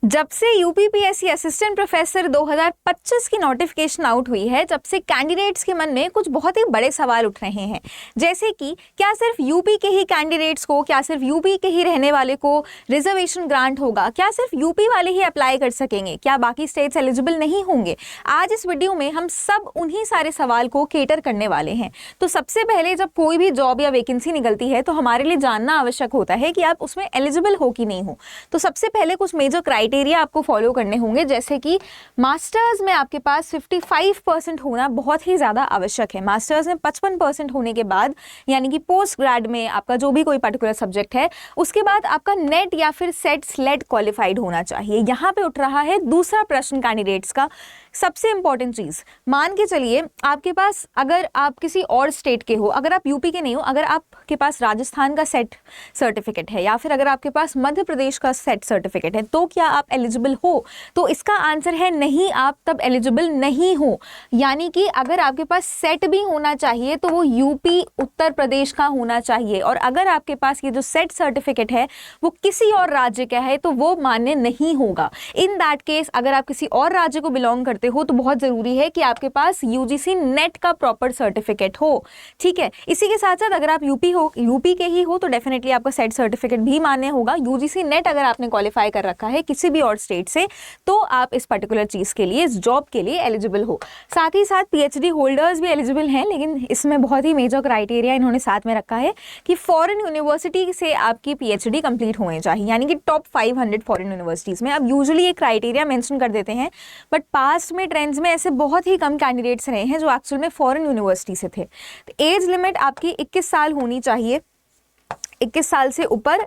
जब से UPPSC assistant professor 2025 की नोटिफिकेशन आउट हुई है, जब से कैंडिडेट्स के मन में कुछ बहुत ही बड़े सवाल उठ रहे हैं, जैसे कि क्या सिर्फ यूपी के ही कैंडिडेट्स को, क्या सिर्फ यूपी के ही रहने वाले को रिजर्वेशन ग्रांट होगा, क्या सिर्फ यूपी वाले ही अप्लाई कर सकेंगे, क्या बाकी स्टेट्स एलिजिबल नहीं होंगे। आज इस वीडियो में हम सब उन्हीं सारे सवाल को केटर करने वाले हैं। तो सबसे पहले जब कोई भी जॉब या वैकेंसी निकलती है तो हमारे लिए जानना आवश्यक होता है कि आप उसमें एलिजिबल हो कि नहीं हो। तो सबसे पहले कुछ मेजर क्राइटेरिया आपको फॉलो करने होंगे, जैसे कि मास्टर्स में आपके पास 55% होना बहुत ही ज़्यादा आवश्यक है। मास्टर्स में 55% होने के बाद, यानी कि पोस्ट ग्रेड में आपका जो भी कोई पर्टिकुलर सब्जेक्ट है, उसके बाद आपका नेट या फिर सेट स्लेट क्वालिफाइड होना चाहिए। यहाँ पे उठ रहा है दूसरा प्रश्न कैंडिडेट्स का, सबसे इंपॉर्टेंट चीज़। मान के चलिए आपके पास, अगर आप किसी और स्टेट के हो, अगर आप यूपी के नहीं हो, अगर आपके पास राजस्थान का सेट सर्टिफिकेट है या फिर अगर आपके पास मध्य प्रदेश का सेट सर्टिफिकेट है, तो क्या आप एलिजिबल हो? तो इसका आंसर है नहीं, आप तब एलिजिबल नहीं हो। यानी कि अगर आपके पास सेट भी होना चाहिए तो वो यूपी उत्तर प्रदेश का होना चाहिए, और अगर आपके पास ये जो सेट सर्टिफिकेट है वो किसी और राज्य का है तो वो मान्य नहीं होगा। इन दैट केस अगर आप किसी और राज्य को बिलोंग करते हो तो बहुत जरूरी है कि आपके पास यूजीसी नेट का प्रॉपर सर्टिफिकेट हो। ठीक है, इसी के साथ साथ अगर आप यूपी के ही हो तो डेफिनेटली आपका सेट सर्टिफिकेट भी मान्य होगा। यूजीसी नेट अगर आपने क्वालिफाई कर रखा है किसी भी और स्टेट से तो आप इस पर्टिकुलर चीज के लिए, इस जॉब के लिए एलिजिबल हो। साथ ही साथ पीएचडी होल्डर्स भी एलिजिबल हैं, लेकिन इसमें बहुत ही मेजर क्राइटेरिया इन्होंने साथ में रखा है कि फॉरेन यूनिवर्सिटी से आपकी पीएचडी कंप्लीट होनी चाहिए, यानी कि टॉप 500 फॉरेन यूनिवर्सिटीज में। अब यूजुअली ये क्राइटेरिया मेंशन कर देते हैं, बट पास्ट में ट्रेंड्स में ऐसे बहुत ही कम कैंडिडेट्स रहे हैं जो एक्चुअल में फॉरेन यूनिवर्सिटी से थे। तो एज लिमिट आपकी 21 साल होनी चाहिए, 21 साल से ऊपर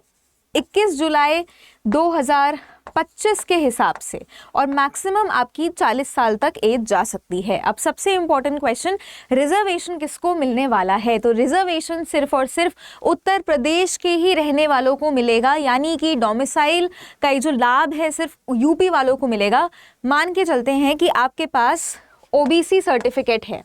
21 जुलाई 2025 के हिसाब से, और मैक्सिमम आपकी 40 साल तक एज जा सकती है। अब सबसे इंपॉर्टेंट क्वेश्चन, रिजर्वेशन किसको मिलने वाला है? तो रिजर्वेशन सिर्फ और सिर्फ उत्तर प्रदेश के ही रहने वालों को मिलेगा, यानी कि डोमिसाइल का जो लाभ है सिर्फ यूपी वालों को मिलेगा। मान के चलते हैं कि आपके पास ओबीसी सर्टिफिकेट है,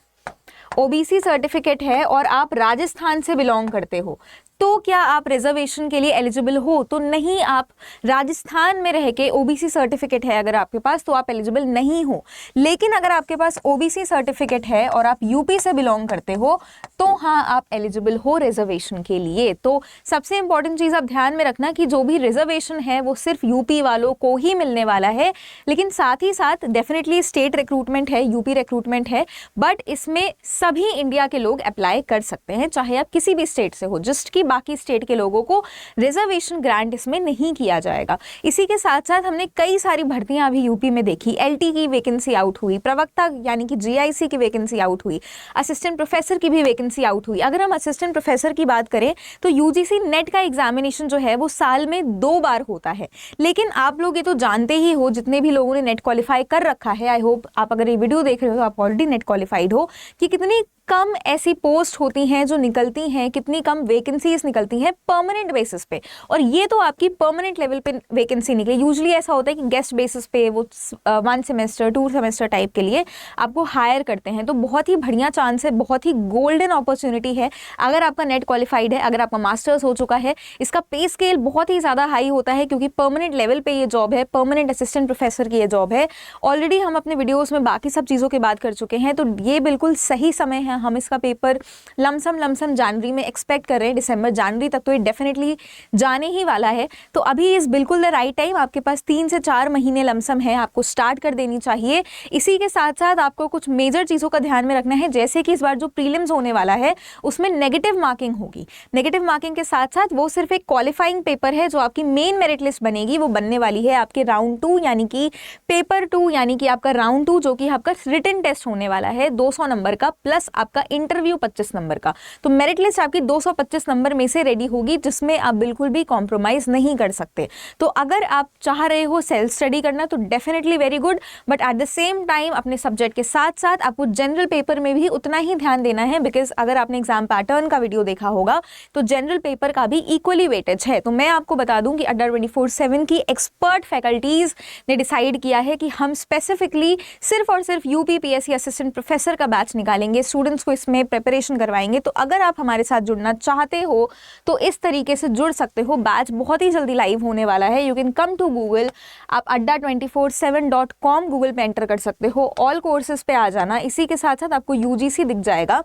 ओबीसी सर्टिफिकेट है और आप राजस्थान से बिलोंग करते हो, तो क्या आप रिजर्वेशन के लिए एलिजिबल हो? तो नहीं, आप राजस्थान में रह के ओबीसी सर्टिफिकेट है अगर आपके पास तो आप एलिजिबल नहीं हो। लेकिन अगर आपके पास ओबीसी सर्टिफिकेट है और आप यूपी से बिलोंग करते हो तो हाँ, आप एलिजिबल हो रिजर्वेशन के लिए। तो सबसे इंपॉर्टेंट चीज़ आप ध्यान में रखना कि जो भी रिजर्वेशन है वो सिर्फ यूपी वालों को ही मिलने वाला है, लेकिन साथ ही साथ डेफिनेटली स्टेट रिक्रूटमेंट है, यूपी रिक्रूटमेंट है, बट इसमें सभी इंडिया के लोग अप्लाई कर सकते हैं, चाहे आप किसी भी स्टेट से हो। जस्ट कि बाकी स्टेट के लोगों को रिजर्वेशन ग्रांट इसमें नहीं किया जाएगा। इसी के साथ साथ हमने कई सारी भर्तियां अभी यूपी में देखी। एलटी की वैकेंसी आउट हुई, प्रवक्ता यानी कि जीआईसी की वैकेंसी आउट हुई, असिस्टेंट प्रोफेसर की भी वैकेंसी आउट हुई। अगर हम असिस्टेंट प्रोफेसर की बात करें तो यूजीसी नेट का एग्जामिनेशन जो है वो साल में 2 बार होता है। लेकिन आप लोग ये तो जानते ही हो, जितने भी लोगों ने नेट क्वालिफाई कर रखा है, आई होप आप अगर ये वीडियो देख रहे हो तो आप ऑलरेडी नेट क्वालिफाइड हो, कि कितनी कम ऐसी पोस्ट होती हैं जो निकलती हैं, कितनी कम वैकेंसीज निकलती हैं परमानेंट बेसिस पे। और ये तो आपकी परमानेंट लेवल पे वैकेंसी निकले। यूजुअली ऐसा होता है कि गेस्ट बेसिस पे वो 1 सेमेस्टर 2 सेमेस्टर टाइप के लिए आपको हायर करते हैं। तो बहुत ही बढ़िया चांस है, बहुत ही गोल्डन अपॉर्चुनिटी है अगर आपका नेट क्वालिफाइड है, अगर आपका मास्टर्स हो चुका है। इसका पे स्केल बहुत ही ज़्यादा हाई होता है क्योंकि परमानेंट लेवल पे ये जॉब है, परमानेंट असिस्टेंट प्रोफेसर की ये जॉब है। ऑलरेडी हम अपने वीडियोज़ में बाकी सब चीज़ों की बात कर चुके हैं, तो ये बिल्कुल सही समय है। हम इसका पेपर लमसम जनवरी में एक्सपेक्ट कर रहे हैं, दिसंबर जनवरी तक तो ये डेफिनेटली जाने ही वाला है। तो अभी इस बिल्कुल द राइट टाइम, आपके पास 3 से 4 महीने लमसम है, आपको स्टार्ट कर देनी चाहिए। इसी के साथ साथ आपको कुछ मेजर चीज़ों का ध्यान में रखना है, जैसे कि इस बार जो प्रीलिम्स होने वाला है उसमें नेगेटिव मार्किंग होगी। नेगेटिव मार्किंग के साथ साथ वो सिर्फ एक क्वालिफाइंग पेपर है, जो आपकी मेन मेरिट लिस्ट बनेगी वो बनने वाली है आपके राउंड 2 यानी कि पेपर 2, यानी कि आपका राउंड 2 जो कि आपका रिटन टेस्ट होने वाला है 200 नंबर का, प्लस आपका इंटरव्यू 25 नंबर का। तो मेरिट लिस्ट आपकी 225 नंबर में से रेडी होगी, जिसमें आप बिल्कुल भी कॉम्प्रोमाइज नहीं कर सकते। तो अगर आप चाह रहे हो सेल्फ स्टडी करना तो definitely very good, but at the same time अपने सब्जेक्ट के साथ साथ आपको जनरल पेपर में भी उतना ही ध्यान देना है, बिकॉज अगर आपने एग्जाम पैटर्न का वीडियो देखा होगा तो जनरल पेपर का भी इक्वली वेटेज है। तो मैं आपको बता दूं कि अड्डा 24/7 की एक्सपर्ट फैकल्टीज ने डिसाइड किया है कि हम स्पेसिफिकली सिर्फ और सिर्फ यूपीपीएससी असिस्टेंट प्रोफेसर का बैच निकालेंगे। स्टूडेंट्स स्टूडेंट्स को इसमें प्रिपरेशन करवाएंगे। तो अगर आप हमारे साथ जुड़ना चाहते हो तो इस तरीके से जुड़ सकते हो। बैच बहुत ही जल्दी लाइव होने वाला है। You can come to Google, आप adda247.com गूगल पे एंटर कर सकते हो, ऑल कोर्सेज पे आ जाना। इसी के साथ साथ आपको यूजीसी दिख जाएगा।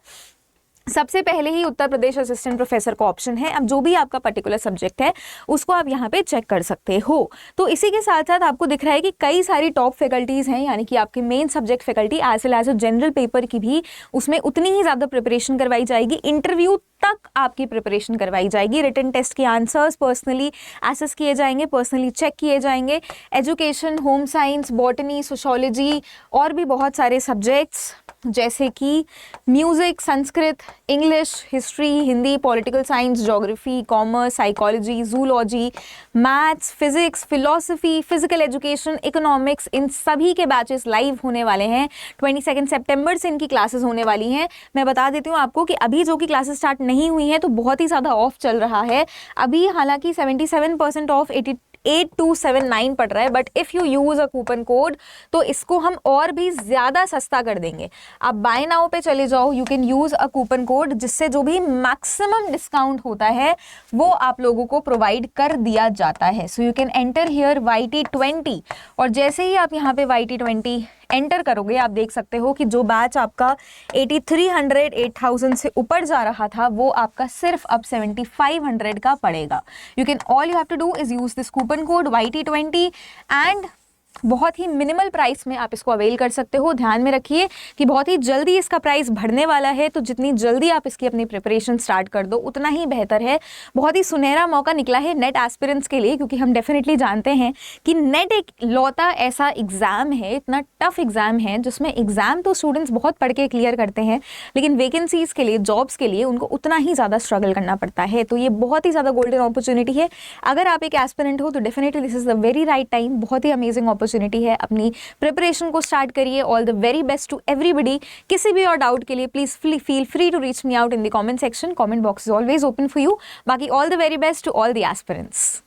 सबसे पहले ही उत्तर प्रदेश असिस्टेंट प्रोफेसर का ऑप्शन है। अब जो भी आपका पर्टिकुलर सब्जेक्ट है उसको आप यहाँ पे चेक कर सकते हो। तो इसी के साथ साथ आपको दिख रहा है कि कई सारी टॉप फैकल्टीज़ हैं, यानी कि आपके main subject faculty as well as general paper की भी उसमें उतनी ही ज़्यादा प्रिपरेशन करवाई जाएगी। इंटरव्यू तक आपकी प्रिपरेशन करवाई जाएगी। रिटन टेस्ट के आंसर्स पर्सनली एसेस किए जाएंगे, पर्सनली चेक किए जाएंगे। Education, home science, botany, sociology और भी बहुत सारे सब्जेक्ट्स जैसे कि music, Sanskrit, English, history, Hindi, political science, geography, commerce, psychology, zoology, maths, physics, philosophy, physical education, economics, इन सभी के बैचेस लाइव होने वाले हैं। 22 सितंबर से इनकी क्लासेस होने वाली हैं। मैं बता देती हूँ आपको कि अभी जो कि क्लासेस स्टार्ट नहीं हुई हैं तो बहुत ही ज़्यादा ऑफ चल रहा है। अभी हालांकि 77% ऑफ 8279 पड़ रहा है, but if you use a coupon code तो इसको हम और भी ज़्यादा सस्ता कर देंगे। आप बाय नाउ पे चले जाओ, you can use a coupon code जिससे जो भी मैक्सिमम डिस्काउंट होता है वो आप लोगों को प्रोवाइड कर दिया जाता है। So you can enter here YT20 और जैसे ही आप यहाँ पे YT20 एंटर करोगे आप देख सकते हो कि जो बैच आपका 8300 8000 से ऊपर जा रहा था वो आपका सिर्फ अब 7500 का पड़ेगा। You can all you have to do is use this coupon code YT20 and बहुत ही मिनिमल प्राइस में आप इसको अवेल कर सकते हो। ध्यान में रखिए कि बहुत ही जल्दी इसका प्राइस बढ़ने वाला है, तो जितनी जल्दी आप इसकी अपनी प्रिपरेशन स्टार्ट कर दो उतना ही बेहतर है। बहुत ही सुनहरा मौका निकला है नेट एस्पिरेंट्स के लिए, क्योंकि हम डेफिनेटली जानते हैं कि नेट एक लौता ऐसा एग्ज़ाम है, इतना टफ एग्ज़ाम है जिसमें एग्ज़ाम तो स्टूडेंट्स बहुत पढ़ के क्लियर करते हैं, लेकिन वैकेंसीज़ के लिए, जॉब्स के लिए उनको उतना ही ज़्यादा स्ट्रगल करना पड़ता है। तो ये बहुत ही ज़्यादा गोल्डन अपॉर्चुनिटी है। अगर आप एक एस्पिरेंट हो तो definitely this is the very right time. बहुत ही अमेजिंग अपॉर्चुनिटी है। अपनी प्रिपरेशन को स्टार्ट करिए। All the very best to everybody. किसी भी और डाउट के लिए please feel free to reach me out in the comment section. Comment box is always open for you. बाकी all the very best to all the aspirants.